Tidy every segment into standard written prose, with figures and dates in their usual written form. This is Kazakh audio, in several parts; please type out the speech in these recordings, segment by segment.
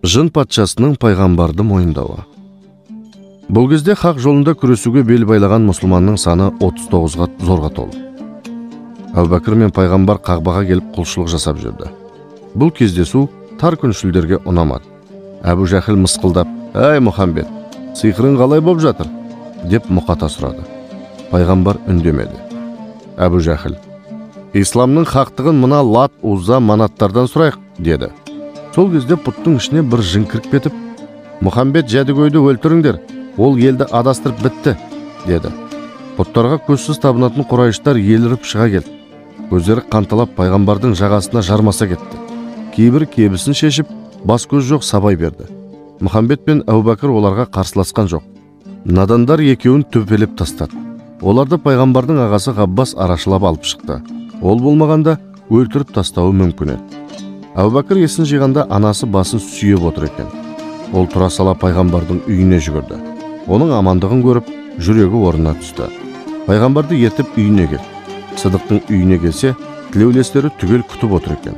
Жын патшасының пайғамбарды мойындауы. Бұл кезде хақ жолында күресуге бел байлаган мұсылманның саны 39-ға зорға толды. Әбу Бәкір мен пайғамбар қағбаға келіп құлшылық жасап жүрді. Бұл кездесу тар күншілдерге ұнамады. Әбу Жәһіл мысқылдап: «Әй Мұхаммед, сиқырың қалай болып жатыр?» деп мұқата сұрады. Пайғамбар үндемеді. Әбу Жәһіл: «Исламның хақтығын мына Лат, Узза, Манаттардан сұрайық» деді. Сол кезде пұттың ішіне бір жын кіріп кетіп: «Мұхаммед жәдігөйді өлтіріңдер, ол елді адастырып бітті» деді. Пұттарға көзсіз табынатын Құрайыштар еліріп шыға келді. Көздері қанталап пайғамбардың жағасына жармаса кетті. Кейбір кебісін шешіп, бас көз жоқ сабай берді. Мұхаммед пен Әбу Бәкір оларға қарсыласқан жоқ. Надандар екеуін төпелеп тастады. Оларды пайғамбардың ағасы Ғаббас арашылап алып шықты. Ол болмағанда өлтіріп тастауы мүмкін еді. Әбу Бәкір есін жиғанда анасы басын сүйеп отыр екен. Ол тұра сала пайғамбардың үйіне жүгірді. Оның амандығын көріп, жүрегі орнына түсті. Пайғамбарды ертіп үйіне келді. Сыдықтың үйіне келсе, тілеулестері түгел күтіп отыр екен.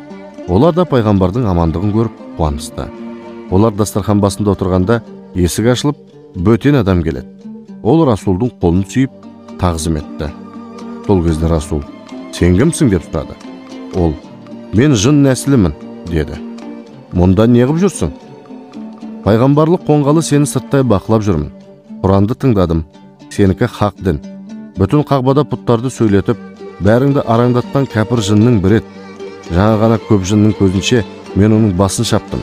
Олар да пайғамбардың амандығын көріп қуанысты. Олар дастархан басында отырғанда есік ашылып, бөтен адам келеді. Ол Расулдың қолын сүйіп, тағзым етті. Сол кезде Расул: «Сен кімсің?» деп сұрады. Ол: «Мен жын нәсілімін» деді. «Мұнда не қылып жүрсің?» «Пайғамбарлық қонғалы сені сырттай бақылап жүрмін. Құранды тыңдадым. Сенікі хақ дін. Бүтін қағбада пұттарды сөйлетіп, бәріңді араңдатқан кәпір жынның бірі еді. Жаңа ғана көп жынның көзінше мен оның басын шаптым.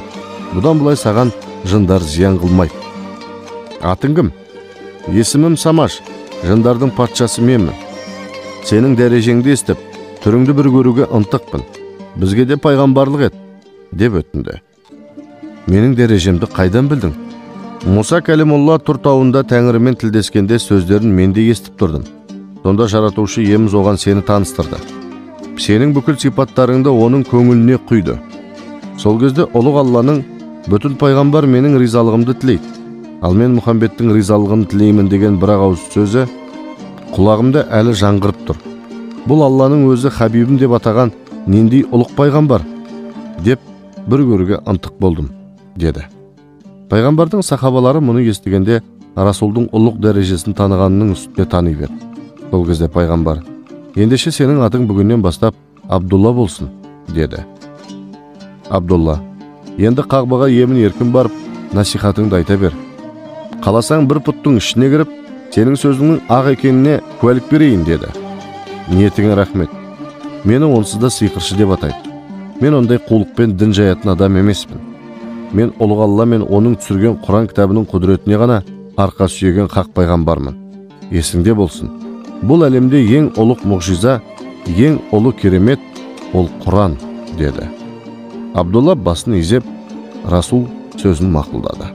Бұдан бұлай саған жындар зиян қылмайды». «Атың кім?» «Есімім Самаш, жындардың патшасы менмін. Сенің дәрежеңді естіп, түріңді бір көруге ынтықпын. Бізге де пайғамбарлық ет» деп өтінді. «Менің дәрежемді қайдан білдің?» «Мұса Кәлимулла Тұр тауында Тәңірімен тілдескенде сөздерін мен де естіп тұрдым. Сонда жаратушы иеміз оған сені таныстырды. Сенің бүкіл сипаттарыңды оның көңіліне құйды. Сол кезде ұлық Алланың бүтін пайғамбар менің ризалығымды тілейді. Ал мен Мұхаммедтің ризалығын тілеймін деген бір ауыз сөзі құлағымда әлі жаңғырып тұр. Бұл Алланың өзі Хабибім деп атаған нендей ұлық пайғамбар» деп бір көруге ынтық болдым деді. Пайғамбардың сахабалары мұны естігенде Расулдың ұлық дәрежесін танығанының үстіне тани берді. Сол кезде пайғамбар: «Ендеше сенің атың бүгіннен бастап Абдулла болсын» деді. «Абдулла, енді қағбаға емін еркін барып, насихатыңды айта бер. Қаласаң бір пұттың ішіне кіріп, сенің сөзіңнің ақ екеніне куәлік берейін» деді. «Ниетіңе рахмет. Мені онсыз да сиқыршы деп атайды. Мен ондай қулықпен дін жаятын адам емеспін. Мен ұлық Алла мен оның түсірген Құран кітабының құдіретіне ғана арқа сүйеген хақ пайғамбармын. Есіңде болсын, бұл әлемде ең ұлық мұғжиза, ең ұлы керемет ол Құран» деді. Абдулла басын изеп, Расул сөзін мақұлдады.